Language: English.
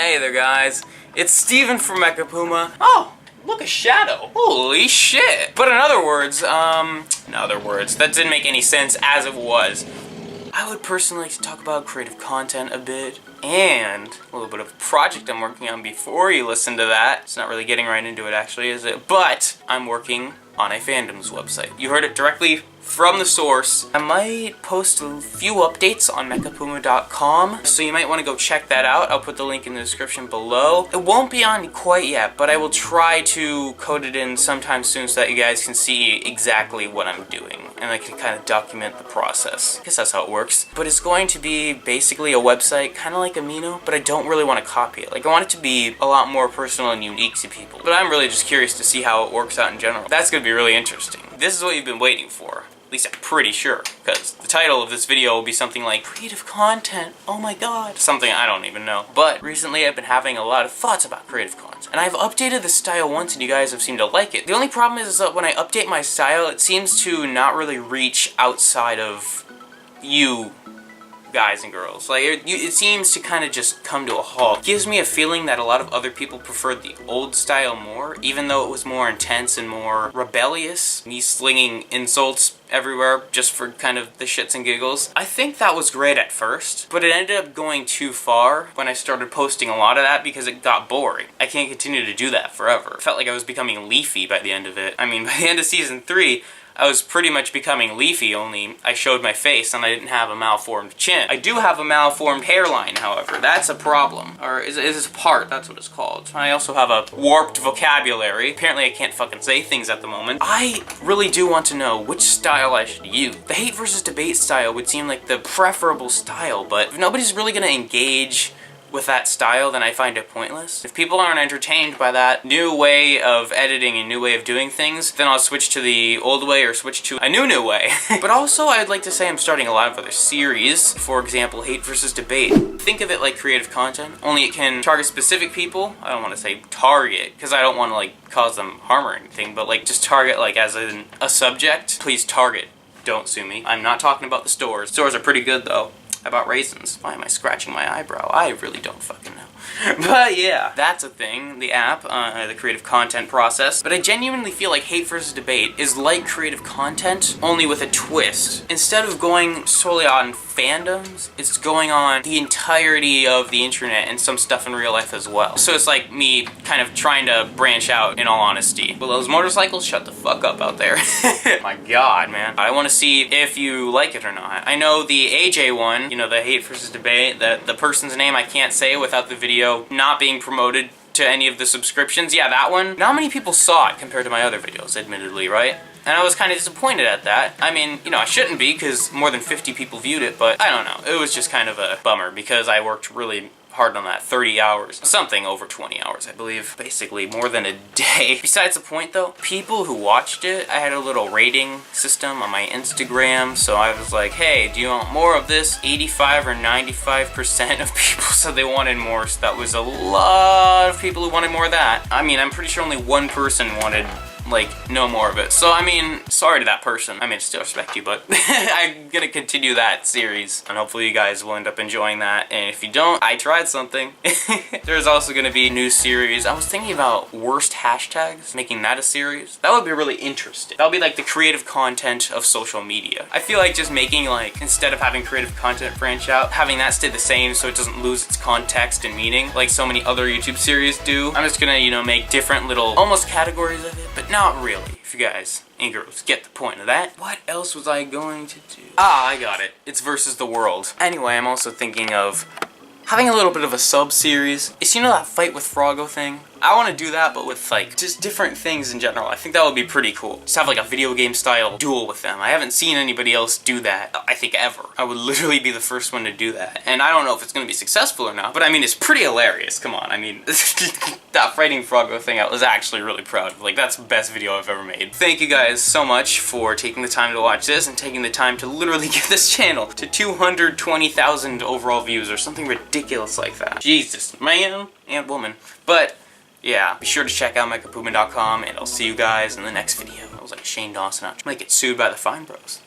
Hey there guys, it's Steven from MechaPuma. Oh, look, a shadow. Holy shit. But in other words, that didn't make any sense as it was. I would personally like to talk about creative content a bit, and a little bit of a project I'm working on before you listen to that. It's not really getting right into it actually, is it? But I'm working on a fandoms website. You heard it directly from the source. I might post a few updates on MechaPuma.com, so you might want to go check that out. I'll put the link in the description below. It won't be on quite yet, but I will try to code it in sometime soon so that you guys can see exactly what I'm doing, and I can kind of document the process. I guess that's how it works. But it's going to be basically a website, kind of like Amino, but I don't really want to copy it. Like, I want it to be a lot more personal and unique to people. But I'm really just curious to see how it works out in general. That's going to be really interesting. This is what you've been waiting for. At least I'm pretty sure, because the title of this video will be something like creative content, oh my god. Something I don't even know. But recently I've been having a lot of thoughts about creative content. And I've updated the style once and you guys have seemed to like it. The only problem is that when I update my style, it seems to not really reach outside of you guys and girls. Like, it seems to kind of just come to a halt. It gives me a feeling that a lot of other people preferred the old style more, even though it was more intense and more rebellious. Me slinging insults everywhere just for kind of the shits and giggles. I think that was great at first, but it ended up going too far when I started posting a lot of that because it got boring. I can't continue to do that forever. It felt like I was becoming leafy by the end of it. I mean, by the end of season 3, I was pretty much becoming leafy, only I showed my face and I didn't have a malformed chin. I do have a malformed hairline, however. That's a problem. Or is it a part? That's what it's called. I also have a warped vocabulary. Apparently I can't fucking say things at the moment. I really do want to know which style I should use. The hate versus debate style would seem like the preferable style, but if nobody's really gonna engage with that style, then I find it pointless. If people aren't entertained by that new way of editing and new way of doing things, then I'll switch to the old way or switch to a new way. But also, I'd like to say I'm starting a lot of other series. For example, hate versus debate. Think of it like creative content, only it can target specific people. I don't want to say target, because I don't want to like cause them harm or anything, but like just target like as in a subject. Please target. Don't sue me. I'm not talking about the stores. Stores are pretty good though. I bought raisins. Why am I scratching my eyebrow? I really don't fucking know. But yeah, that's a thing, the app, the creative content process. But I genuinely feel like hate versus debate is like creative content, only with a twist. Instead of going solely on fandoms, it's going on the entirety of the internet and some stuff in real life as well. So it's like me kind of trying to branch out, in all honesty. Will those motorcycles shut the fuck up out there? My god, man. I want to see if you like it or not. I know the AJ one, you know, the hate versus debate, the person's name I can't say without the video not being promoted to any of the subscriptions. Yeah, that one. Not many people saw it compared to my other videos, admittedly, right? And I was kind of disappointed at that. I mean, you know, I shouldn't be because more than 50 people viewed it, but I don't know. It was just kind of a bummer because I worked really hard on that, 30 hours. Something over 20 hours, I believe. Basically, more than a day. Besides the point, though, people who watched it, I had a little rating system on my Instagram, so I was like, hey, do you want more of this? 85 or 95% of people said they wanted more, so that was a lot of people who wanted more of that. I mean, I'm pretty sure only one person wanted like no more of it. So I mean, sorry to that person. I mean, I still respect you, but I'm gonna continue that series and hopefully you guys will end up enjoying that. And if you don't, I tried something. There's also gonna be a new series. I was thinking about worst hashtags, making that a series. That would be really interesting. That would be like the creative content of social media. I feel like just making like, instead of having creative content branch out, having that stay the same so it doesn't lose its context and meaning like so many other YouTube series do. I'm just gonna, you know, make different little almost categories of it, but not really, if you guys and girls get the point of that. What else was I going to do? Ah, I got it. It's versus the world. Anyway, I'm also thinking of having a little bit of a sub-series. Is, you know, that Fight with Froggo thing? I want to do that, but with like just different things in general. I think that would be pretty cool. Just have like a video game style duel with them. I haven't seen anybody else do that, I think, ever. I would literally be the first one to do that. And I don't know if it's going to be successful or not, but I mean, it's pretty hilarious. Come on, I mean, that Fighting Froggo thing, I was actually really proud of. Like, that's the best video I've ever made. Thank you guys so much for taking the time to watch this and taking the time to literally get this channel to 220,000 overall views or something ridiculous like that. Jesus, man and woman. But yeah, be sure to check out MechaPuma.com, and I'll see you guys in the next video. I was like Shane Dawson. I might get sued by the Fine Bros.